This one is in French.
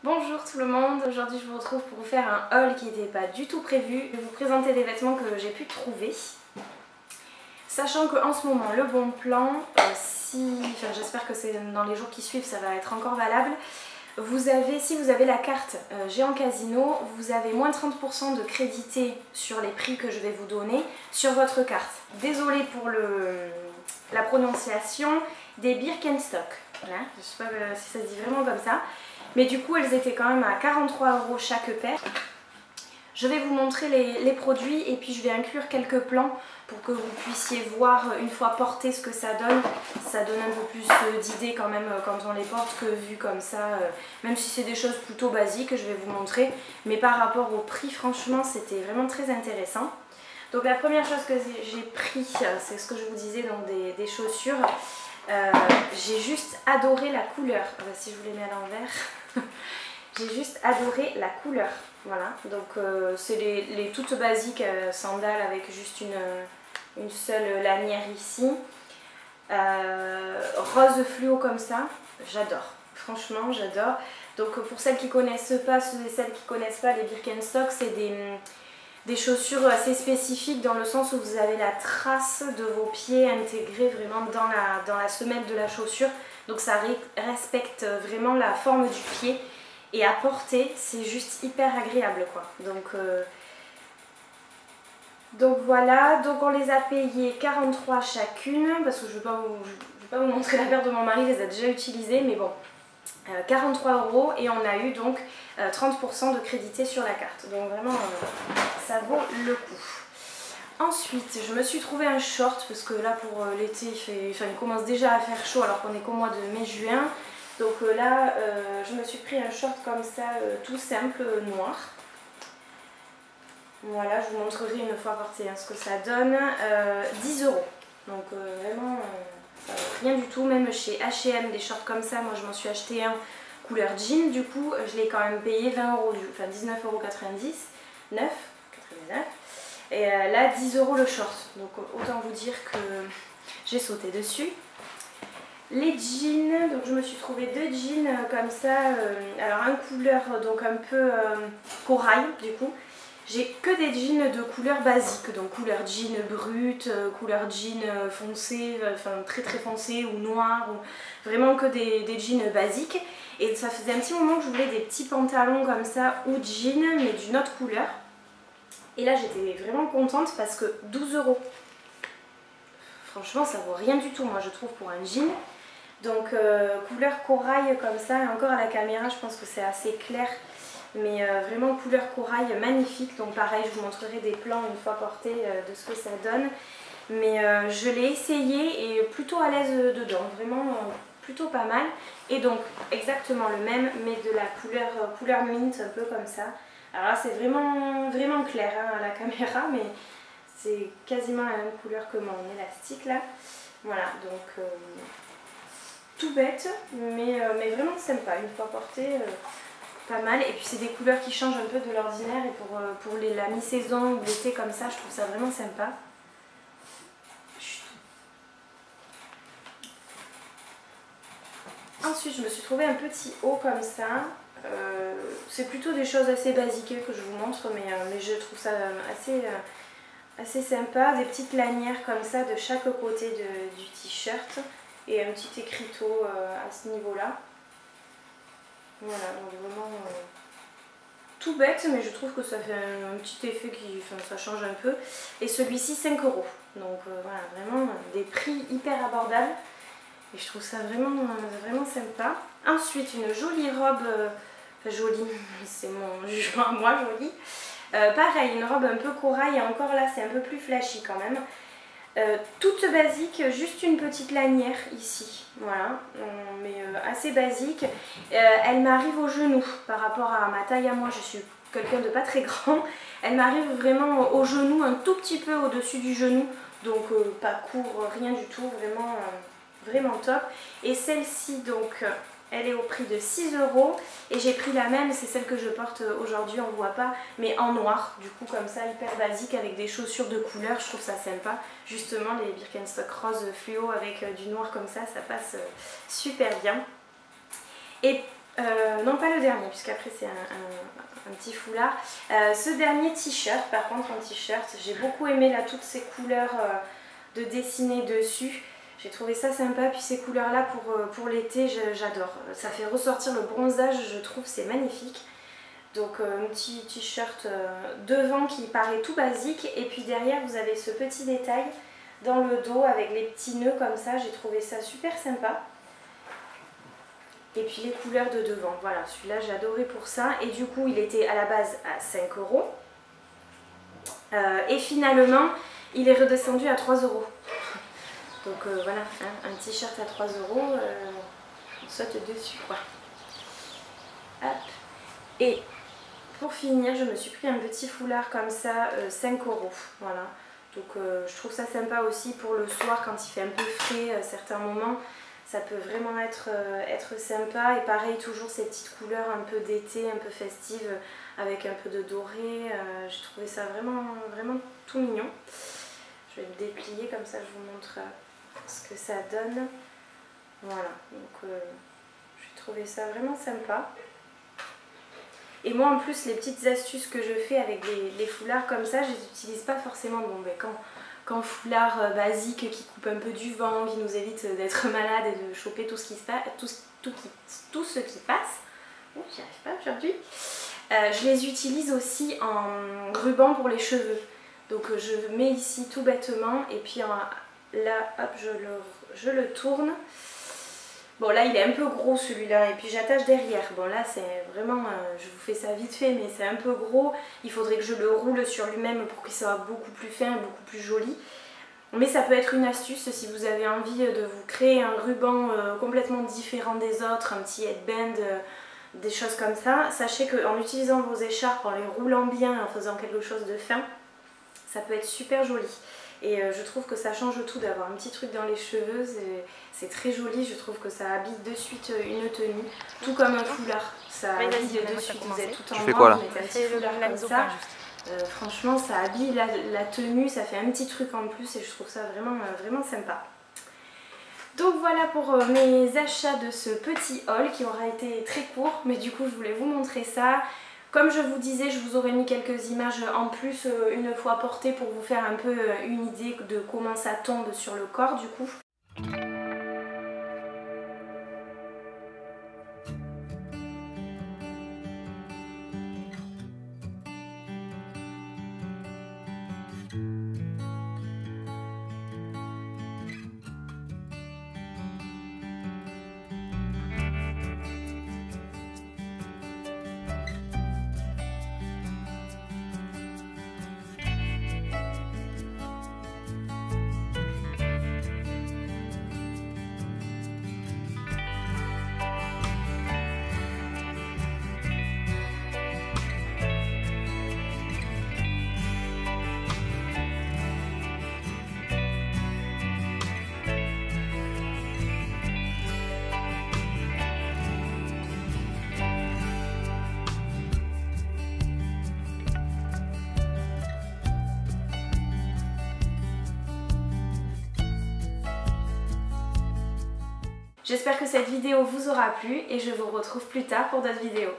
Bonjour tout le monde, aujourd'hui je vous retrouve pour vous faire un haul qui n'était pas du tout prévu. Je vais vous présenter des vêtements que j'ai pu trouver. Sachant qu'en ce moment, le bon plan, j'espère que c'est dans les jours qui suivent, ça va être encore valable. Si vous avez la carte Géant Casino, vous avez moins 30% de crédité sur les prix que je vais vous donner sur votre carte. Désolée pour la prononciation, des Birkenstock. Voilà, je ne sais pas si ça se dit vraiment comme ça. Mais du coup, elles étaient quand même à 43 € chaque paire. Je vais vous montrer les produits et puis je vais inclure quelques plans pour que vous puissiez voir une fois porté ce que ça donne. Ça donne un peu plus d'idées quand même quand on les porte que vu comme ça. Même si c'est des choses plutôt basiques, je vais vous montrer. Mais par rapport au prix, franchement, c'était vraiment très intéressant. Donc la première chose que j'ai pris, c'est ce que je vous disais, donc des chaussures. J'ai juste adoré la couleur. Si je vous les mets à l'envers. J'ai juste adoré la couleur. Voilà, donc c'est les toutes basiques sandales avec juste une seule lanière ici. Rose fluo comme ça, j'adore. Franchement, j'adore. Donc pour celles qui connaissent pas, celles qui connaissent pas les Birkenstock, c'est des chaussures assez spécifiques dans le sens où vous avez la trace de vos pieds intégrée vraiment dans la semelle de la chaussure. Donc ça respecte vraiment la forme du pied. Et à porter, c'est juste hyper agréable quoi. Donc voilà, donc on les a payées 43 chacune, parce que je ne vais pas vous montrer la paire de mon mari, il les a déjà utilisées, mais bon, 43 € et on a eu donc 30% de crédité sur la carte. Donc vraiment, ça vaut le coup. Ensuite, je me suis trouvé un short, parce que là pour l'été, il commence déjà à faire chaud alors qu'on est qu'au mois de mai-juin. Donc là, je me suis pris un short comme ça, tout simple, noir. Voilà, je vous montrerai une fois porté ce que ça donne. 10 €. Donc vraiment, rien du tout. Même chez H&M, des shorts comme ça, moi je m'en suis acheté un couleur jean. Du coup, je l'ai quand même payé 20 €, enfin 19,99 €. Et là, 10 € le short. Donc autant vous dire que j'ai sauté dessus. Les jeans, donc je me suis trouvé deux jeans comme ça, alors un couleur donc un peu corail du coup. J'ai que des jeans de couleur basique, donc couleur jean brute, couleur jean foncé, enfin très foncé ou noir, ou vraiment que des jeans basiques. Et ça faisait un petit moment que je voulais des petits pantalons comme ça ou jeans mais d'une autre couleur. Et là j'étais vraiment contente parce que 12 €. Franchement ça vaut rien du tout moi je trouve pour un jean. Donc couleur corail comme ça, et encore à la caméra je pense que c'est assez clair, mais vraiment couleur corail magnifique. Donc pareil je vous montrerai des plans une fois porté de ce que ça donne. Mais je l'ai essayé et plutôt à l'aise dedans, vraiment plutôt pas mal. Et donc exactement le même mais de la couleur mint un peu comme ça. Alors là c'est vraiment clair hein, à la caméra, mais c'est quasiment la même couleur que mon élastique là. Voilà donc... tout bête, mais vraiment sympa, une fois porté, pas mal. Et puis c'est des couleurs qui changent un peu de l'ordinaire et pour la mi-saison ou l'été comme ça, je trouve ça vraiment sympa. Ensuite je me suis trouvé un petit haut comme ça. C'est plutôt des choses assez basiques que je vous montre, mais je trouve ça assez sympa. Des petites lanières comme ça de chaque côté du t-shirt. Et un petit écriteau à ce niveau-là. Voilà, donc vraiment tout bête, mais je trouve que ça fait un petit effet ça change un peu. Et celui-ci 5 €. Donc voilà, vraiment des prix hyper abordables. Et je trouve ça vraiment sympa. Ensuite, une jolie robe, jolie, c'est mon jugement à moi, jolie. Pareil, une robe un peu corail, et encore là, c'est un peu plus flashy quand même. Toute basique, juste une petite lanière ici, voilà, mais assez basique. Elle m'arrive au genou par rapport à ma taille à moi, je suis quelqu'un de pas très grand. Elle m'arrive vraiment au genou, un tout petit peu au-dessus du genou, donc pas court, rien du tout, vraiment top. Et celle-ci donc... elle est au prix de 6 € et j'ai pris la même, c'est celle que je porte aujourd'hui, on ne voit pas, mais en noir, du coup comme ça, hyper basique avec des chaussures de couleur, je trouve ça sympa. Justement les Birkenstock rose fluo avec du noir comme ça passe super bien. Et Non, pas le dernier, puisqu'après c'est un petit foulard. Ce dernier t-shirt, par contre, en t-shirt, j'ai beaucoup aimé là toutes ces couleurs de dessiner dessus. J'ai trouvé ça sympa, puis ces couleurs là pour l'été, j'adore. Ça fait ressortir le bronzage, je trouve, c'est magnifique. Donc un petit t-shirt devant qui paraît tout basique, et puis derrière vous avez ce petit détail dans le dos avec les petits nœuds comme ça, j'ai trouvé ça super sympa. Et puis les couleurs de devant, voilà, celui-là j'ai adoré pour ça, et du coup il était à la base à 5 €, et finalement il est redescendu à 3 €. Donc voilà, hein, un t-shirt à 3 €, on saute dessus quoi. Hop. Et pour finir, je me suis pris un petit foulard comme ça, 5 €. Voilà. Donc je trouve ça sympa aussi pour le soir quand il fait un peu frais à certains moments. Ça peut vraiment être sympa. Et pareil, toujours ces petites couleurs un peu d'été, un peu festives, avec un peu de doré. J'ai trouvé ça vraiment, vraiment tout mignon. Je vais le déplier comme ça, je vous montre ce que ça donne. Voilà. Donc j'ai trouvé ça vraiment sympa. Et moi en plus les petites astuces que je fais avec les foulards comme ça, je les utilise pas forcément quand foulard basique qui coupe un peu du vent, qui nous évite d'être malade et de choper tout ce qui se passe, tout ce qui passe. Oh, j'y arrive pas aujourd'hui. Je les utilise aussi en ruban pour les cheveux. Donc je mets ici tout bêtement et puis là hop je le tourne. Bon là il est un peu gros celui-là, et puis j'attache derrière. Bon là c'est vraiment, je vous fais ça vite fait, mais c'est un peu gros. Il faudrait que je le roule sur lui-même pour qu'il soit beaucoup plus fin, beaucoup plus joli. Mais ça peut être une astuce si vous avez envie de vous créer un ruban complètement différent des autres, un petit headband, des choses comme ça. Sachez qu'en utilisant vos écharpes, en les roulant bien, en faisant quelque chose de fin, ça peut être super joli. Et je trouve que ça change tout d'avoir un petit truc dans les cheveux, c'est très joli, je trouve que ça habille de suite une tenue, tout comme un foulard, ça habille de suite, vous êtes tout en noir, vous mettez un petit foulard comme ça, franchement ça habille la tenue, ça fait un petit truc en plus et je trouve ça vraiment, vraiment sympa. Donc voilà pour mes achats de ce petit haul qui aura été très court, mais du coup je voulais vous montrer ça. Comme je vous disais, je vous aurais mis quelques images en plus une fois portées pour vous faire un peu une idée de comment ça tombe sur le corps du coup. J'espère que cette vidéo vous aura plu et je vous retrouve plus tard pour d'autres vidéos.